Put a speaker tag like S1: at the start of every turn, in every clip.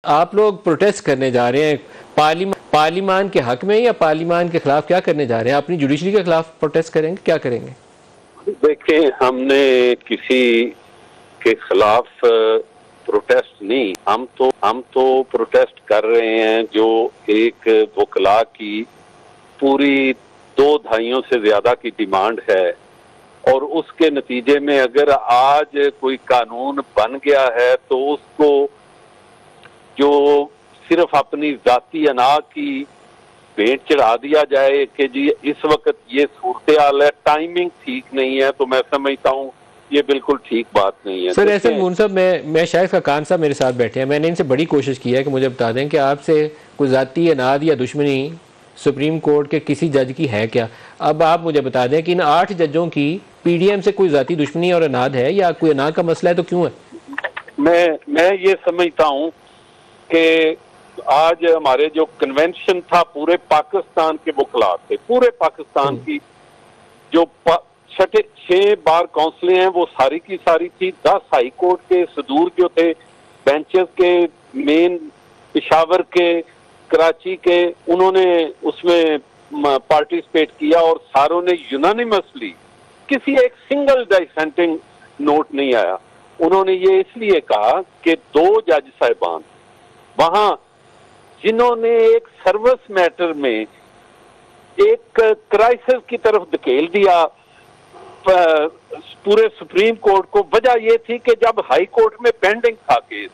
S1: आप लोग प्रोटेस्ट करने जा रहे हैं पार्लिमान के हक में या पार्लिमान के खिलाफ? क्या करने जा रहे हैं? अपनी जुडिशरी के खिलाफ प्रोटेस्ट करेंगे? क्या करेंगे?
S2: देखिए, हमने किसी के खिलाफ प्रोटेस्ट नहीं, हम तो प्रोटेस्ट कर रहे हैं जो एक वकला की पूरी 2 दहाइयों से ज्यादा की डिमांड है, और उसके नतीजे में अगर आज कोई कानून बन गया है तो उसको जो सिर्फ अपनी जाती अना की भेंट चढ़ा दिया जाए कि जी इस वक्त ये सूरत हाल है, टाइमिंग ठीक नहीं है, तो मैं समझता हूँ ये बिल्कुल ठीक बात नहीं है।
S1: सर ऐसे मून साहब, मैं शायद का खान साहब मेरे साथ बैठे हैं, मैंने इनसे बड़ी कोशिश की है कि मुझे बता दें कि आपसे कोई जाती अनाद या दुश्मनी सुप्रीम कोर्ट के किसी जज की है क्या? अब आप मुझे बता दें कि इन 8 जजों की पीडीएम से कोई जाती दुश्मनी और अनाद है, या कोई अनाद का मसला है तो क्यों है?
S2: मैं ये समझता हूँ कि आज हमारे जो कन्वेंशन था पूरे पाकिस्तान के वकला थे, पूरे पाकिस्तान की जो 6 बार काउंसिलें हैं वो सारी की सारी थी। 10 हाई कोर्ट के सदूर जो थे बेंचेस के, मेन पेशावर के, कराची के, उन्होंने उसमें पार्टिसिपेट किया और सारों ने यूनानिमसली, किसी एक सिंगल डिसेंटिंग नोट नहीं आया। उन्होंने ये इसलिए कहा कि 2 जज साहिबान वहां जिन्होंने एक सर्विस मैटर में एक क्राइसिस की तरफ धकेल दिया पूरे सुप्रीम कोर्ट को, वजह यह थी कि जब हाई कोर्ट में पेंडिंग था केस,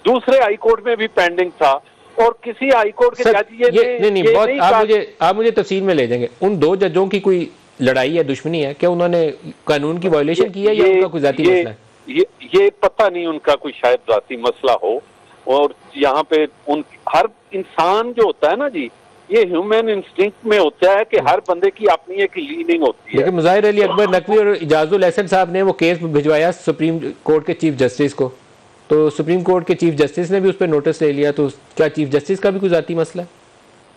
S2: दूसरे हाई कोर्ट में भी पेंडिंग था, और किसी हाई कोर्ट के जज
S1: आप मुझे तफसील में ले जाएंगे। उन 2 जजों की कोई लड़ाई है, दुश्मनी है क्या? उन्होंने कानून की वायलेशन की है या उनका कोई जाती मसला है?
S2: ये पता नहीं, उनका कोई शायद जाती मसला हो। और यहाँ पे हर इंसान जो होता है ना जी, ये ह्यूमन इंस्टिंक्ट में होता है कि हर बंदे की अपनी एक लीनिंग होती है।
S1: लेकिन मुज़ाहिर अली अकबर नकवी और इजाजुल एहसन साहब ने वो केस भिजवाया सुप्रीम कोर्ट के चीफ जस्टिस को, तो सुप्रीम कोर्ट के चीफ जस्टिस ने भी उस पर नोटिस ले लिया, तो क्या चीफ जस्टिस का भी कोई जाती मसला है?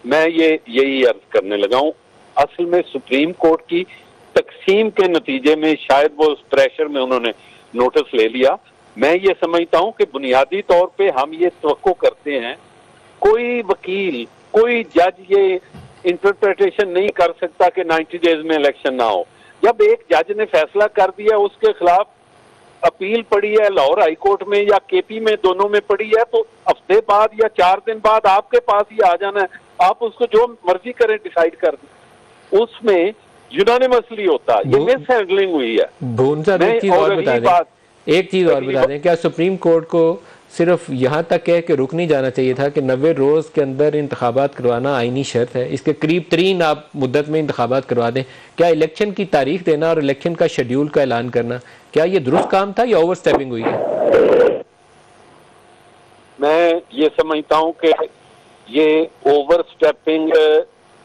S2: मैं यही अर्ज करने लगा हूँ। असल में सुप्रीम कोर्ट की तकसीम के नतीजे में शायद वो उस प्रेशर में उन्होंने नोटिस ले लिया। मैं ये समझता हूं कि बुनियादी तौर पे हम ये तवक्को करते हैं, कोई वकील, कोई जज ये इंटरप्रिटेशन नहीं कर सकता कि 90 डेज में इलेक्शन ना हो। जब एक जज ने फैसला कर दिया, उसके खिलाफ अपील पड़ी है लाहौर हाई कोर्ट में या केपी में, दोनों में पड़ी है, तो हफ्ते बाद या 4 दिन बाद आपके पास ही आ जाना है, आप उसको जो मर्जी करें डिसाइड कर दें। उसमें यूनानिमसली होता है, ये मिस हैंडलिंग हुई है।
S1: एक चीज और बता दें, क्या सुप्रीम कोर्ट को सिर्फ यहाँ तक कह के रुक नहीं जाना चाहिए था कि 90 रोज के अंदर इंतखाबात करवाना आईनी शर्त है, इसके करीब तरीन आप मुद्दत में इंतखाबात करवा दें? क्या इलेक्शन की तारीख देना और इलेक्शन का शेड्यूल का ऐलान करना, क्या ये दुरुस्त काम था या ओवर स्टेपिंग हुई है?
S2: मैं ये समझता हूँ कि ये ओवर स्टेपिंग,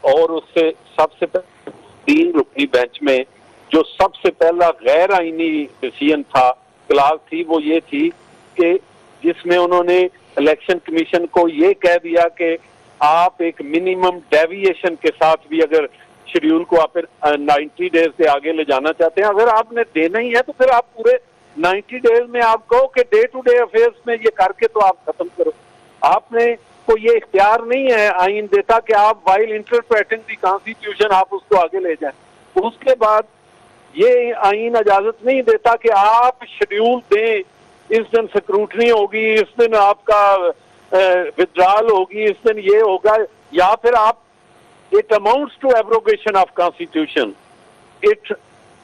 S2: और उससे सबसे 3 रुकनी बेंच में जो सबसे पहला गैर आईनी डिसीजन था, क्लास थी, वो ये थी कि जिसमें उन्होंने इलेक्शन कमीशन को ये कह दिया कि आप एक मिनिमम डेविएशन के साथ भी अगर शेड्यूल को आप 90 डेज से आगे ले जाना चाहते हैं, अगर आपने देना ही है तो फिर आप पूरे 90 डेज में आप कहो कि डे टू डे अफेयर्स में ये करके तो आप खत्म करो। आपने को ये इख्तियार नहीं है, आइन देता कि आप वाइल इंटरप्रेटिंग द कॉन्स्टिट्यूशन आप उसको आगे ले जाएं। उसके बाद ये आइन इजाजत नहीं देता कि आप शेड्यूल दें, इस दिन स्क्रूटनी होगी, इस दिन आपका विड्रॉल होगी, इस दिन ये होगा, या फिर आप it amounts to abrogation of constitution, it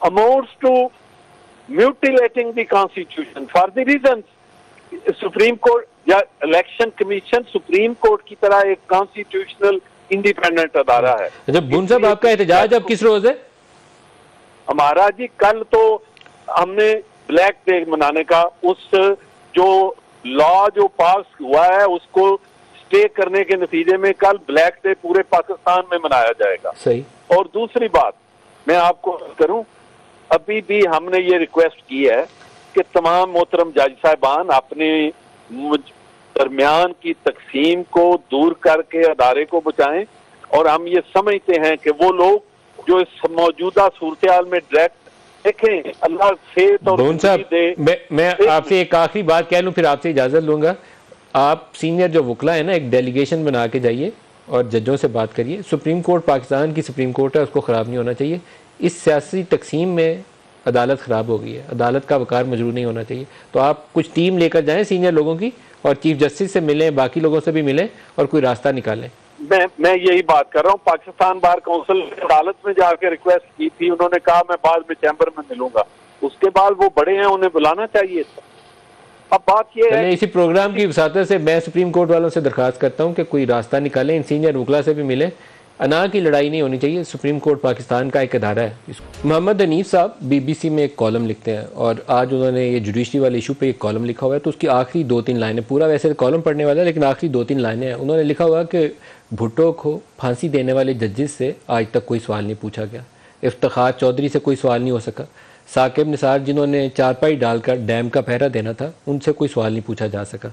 S2: amounts to mutilating the constitution for the reason supreme court या इलेक्शन कमीशन सुप्रीम कोर्ट की तरह एक कॉन्स्टिट्यूशनल इंडिपेंडेंट अदारा है।
S1: जब बुन साहब आपका एहतजाज अब किस रोज है?
S2: हमारा जी कल तो हमने ब्लैक डे मनाने का, उस जो लॉ जो पास हुआ है उसको स्टे करने के नतीजे में कल ब्लैक डे पूरे पाकिस्तान में मनाया जाएगा।
S1: सही।
S2: और दूसरी बात मैं आपको करूं, अभी भी हमने ये रिक्वेस्ट की है कि तमाम मोहतरम जज साहिबान अपने दरमियान की तकसीम को दूर करके अदारे को बचाएं, और हम ये समझते हैं कि वो लोग जो इस मौजूदा सूरत हाल में डायरेक्ट देखें, अल्लाह से तो
S1: मैं आपसे एक आखिरी बात कह लूं फिर आपसे इजाजत लूंगा। आप सीनियर जो वकला है ना, एक डेलीगेशन बना के जाइए और जजों से बात करिए। सुप्रीम कोर्ट पाकिस्तान की सुप्रीम कोर्ट है, उसको ख़राब नहीं होना चाहिए। इस सियासी तकसीम में अदालत ख़राब हो गई है, अदालत का वकार मजरूर नहीं होना चाहिए। तो आप कुछ टीम लेकर जाएं सीनियर लोगों की और चीफ जस्टिस से मिलें, बाकी लोगों से भी मिलें और कोई रास्ता निकालें।
S2: मैं यही बात कर रहा हूँ। पाकिस्तान बार काउंसिल ने अदालत में जाकर रिक्वेस्ट की थी, उन्होंने कहा मैं बाद में चैम्बर में मिलूंगा। उसके बाद वो बड़े हैं, उन्हें बुलाना चाहिए। अब बात ये है,
S1: इसी प्रोग्राम की वसातत से मैं सुप्रीम कोर्ट वालों से दरख्वास्त करता हूँ कि कोई रास्ता निकालें, इन सीनियर वकला से भी मिले। अना की लड़ाई नहीं होनी चाहिए। सुप्रीम कोर्ट पाकिस्तान का एक अदारा है। मोहम्मद हनीफ साहब BBC में एक कॉलम लिखते हैं और आज उन्होंने ये जुडिशरी वाले इशू पे एक कॉलम लिखा हुआ है। तो उसकी आखिरी 2-3 लाइनें, पूरा वैसे कॉलम पढ़ने वाला है लेकिन आखिरी 2-3 लाइनें हैं। उन्होंने लिखा हुआ कि भुट्टो को फांसी देने वाले जजेस से आज तक कोई सवाल नहीं पूछा गया। इफ्तिखार चौधरी से कोई सवाल नहीं हो सका। साकिब निसार जिन्होंने चारपाई डालकर डैम का पहरा देना था, उनसे कोई सवाल नहीं पूछा जा सका।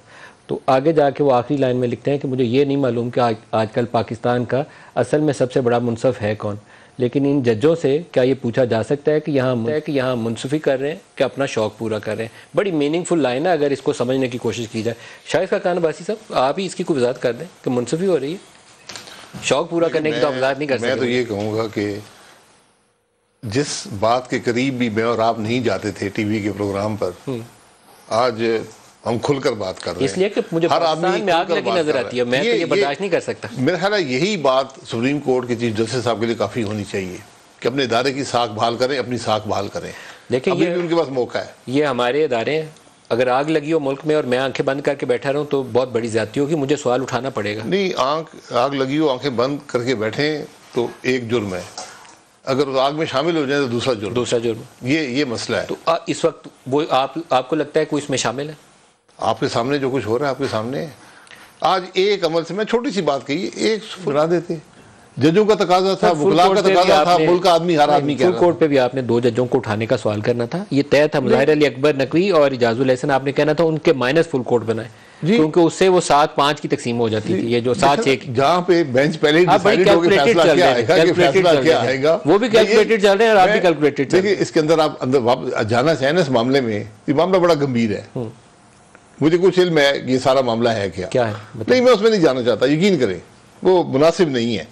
S1: तो आगे जाके वो आखिरी लाइन में लिखते हैं कि मुझे ये नहीं मालूम कि आजकल पाकिस्तान का असल में सबसे बड़ा मुनसफ है कौन, लेकिन इन जजों से क्या ये पूछा जा सकता है कि यहाँ मुनसफी कर रहे हैं कि अपना शौक़ पूरा कर रहे हैं। बड़ी मीनिंगफुल लाइन है अगर इसको समझने की कोशिश की जाए। शायद खान अब्बासी साहब, आप ही इसकी कोई वजाहत कर दें कि मुनसफी हो रही है, शौक़ पूरा करने की तो वजाहत नहीं कर सकते।
S3: मैं तो ये कहूँगा कि जिस बात के करीब भी मैं और आप नहीं जाते थे टीवी के प्रोग्राम पर, आज हम खुलकर बात कर रहे हैं।
S1: इसलिए कि मुझे हर आदमी में आग लगी नजर आती है। मैं तो ये बर्दाश्त नहीं कर सकता।
S3: मेरा ख्याल है यही बात सुप्रीम कोर्ट के चीफ जस्टिस साहब के लिए काफ़ी होनी चाहिए कि अपने इदारे की साख बहाल करें, अपनी साख बहाल करें।
S1: लेकिन ये
S3: उनके पास मौका है।
S1: ये हमारे इदारे हैं। अगर आग लगी हो मुल्क में और मैं आंखें बंद करके बैठा रहूं तो बहुत बड़ी ज्यादती होगी, मुझे सवाल उठाना पड़ेगा।
S3: नहीं, आग लगी हो, आंखें बंद करके बैठे तो एक जुर्म है, अगर उस आग में शामिल हो जाए तो दूसरा जुर्म। ये मसला है।
S1: तो इस वक्त वो आपको लगता है कोई इसमें शामिल है?
S3: आपके सामने जो कुछ हो रहा है आपके सामने। आज एक अमल से, मैं छोटी सी बात कही, एक बना देते। जजों का तकाजा था, वकला का तकाजा था, मुल्क का आदमी, हर आदमी।
S1: फुल कोर्ट पे भी आपने 2 जजों को उठाने का सवाल करना था। ये तय था, मुजाहिर अली अकबर नकवी और इजाजुल हसन, आपने कहना था उनके माइनस फुल कोर्ट बनाए, क्योंकि उससे वो 7-5 की तकसीम हो जाती थी। ये जो 7-6
S3: जहाँ पे बेंच पहले डिसाइड हो गया फैसला क्या आएगा,
S1: वो भी कैलकुलेटेड चल रहे हैं और आप भी कैलकुलेटेड।
S3: देखिए, इसके अंदर आप अंदर जाना चाहें ना, इस मामले में, ये मामला बड़ा गंभीर है। मुझे कुछ इल्म है ये सारा मामला है क्या
S1: है,
S3: नहीं, मैं उसमें नहीं जाना चाहता, यकीन करें वो मुनासिब नहीं है।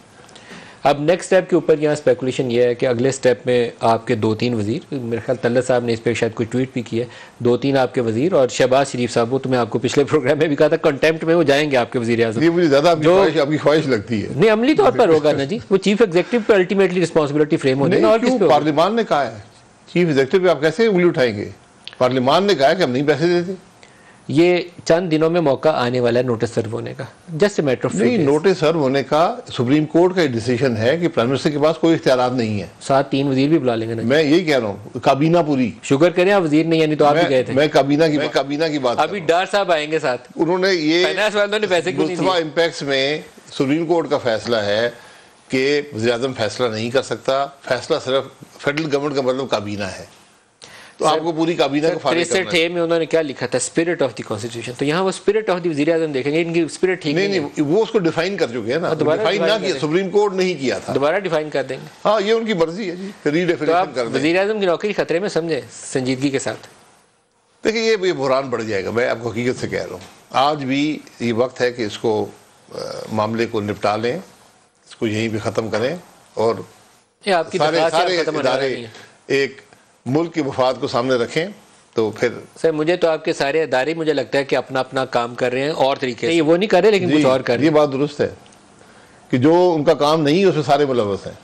S1: अब नेक्स्ट स्टेप के ऊपर यहाँ स्पेकुलेशन ये है कि अगले स्टेप में आपके 2-3 वजीर, मेरे ख्याल तल्ला साहब ने इस पर शायद कोई ट्वीट भी किया है, 2-3 आपके वजीर और शहबाज शरीफ साहब, वो तो मैं आपको पिछले प्रोग्राम में भी कहा था कंटेम्प्ट में वो जाएंगे आपके वजीर आज़म।
S3: ये मुझे ज़्यादा आपकी ख्वाहिश लगती है।
S1: नहीं, अमली तौर पर होगा ना जी, वो चीफ एग्जीक्यूटिव पर अल्टीमेटली रिस्पॉन्सिबिलिटी फ्रेम होती है। और
S3: पार्लियामान ने कहा है, चीफ एग्जीक्यूटिव पे आप कैसे उंगली उठाएंगे? पार्लियामान ने कहा है कि हम नहीं पैसे देते।
S1: ये चंद दिनों में मौका आने वाला है नोटिस सर्व होने का, जस्ट मैटर ऑफ
S3: नहीं, नोटिस सर्व होने का सुप्रीम कोर्ट का डिसीजन है कि प्राइम मिनिस्टर के पास कोई इख्तियार नहीं है।
S1: 7-3 वजीर भी बुला लेंगे ना।
S3: मैं यही कह रहा हूँ, काबीना पूरी
S1: शुगर करें आप वजीर नहीं, यानी तो आप भी गए थे।
S3: मैं काबीना की बात,
S1: अभी डार साहब आएंगे साथ।
S3: उन्होंने ये
S1: फाइनेंस वालों ने पैसे क्यों नहीं दिए?
S3: इंपैक्ट्स में सुप्रीम कोर्ट का फैसला है कि वज़ीर आज़म फैसला नहीं कर सकता, फैसला सिर्फ फेडरल गवर्नमेंट का मतलब काबीना है। तो आपको पूरी काबीना को फारिग करना है।
S1: 63 में उन्होंने क्या लिखा था, स्पिरिट ऑफ द कॉन्स्टिट्यूशन, तो यहाँ वो स्पिरिट ऑफ द वज़ीर आज़म देखेंगे, इनकी स्पिरिट ठीक नहीं,
S3: वो उसको डिफाइन कर चुके हैं ना, डिफाइन ना किया, सुप्रीम कोर्ट नहीं किया था,
S1: दोबारा डिफाइन कर देंगे।
S3: हाँ, ये उनकी मर्जी है जी, रीडेफिनेशन कर देंगे।
S1: वज़ीर आज़म की नौकरी खतरे में समझे संजीदगी के साथ।
S3: देखिए, ये बुहरान बढ़ जाएगा, मैं आपको हकीकत से कह रहा हूँ। आज भी ये वक्त है कि इसको मामले को निपटा लें, इसको यहीं पे ख़त्म करें और सारे इदारे एक मुल्क के मफाद को सामने रखें। तो फिर
S1: सर, मुझे तो आपके सारे इदारे, मुझे लगता है कि अपना अपना काम कर रहे हैं और तरीके से, वो नहीं कर रहे लेकिन कुछ और कर रहे हैं।
S3: ये बात दुरुस्त है कि जो उनका काम नहीं है उसमें सारे मुलव्वस हैं।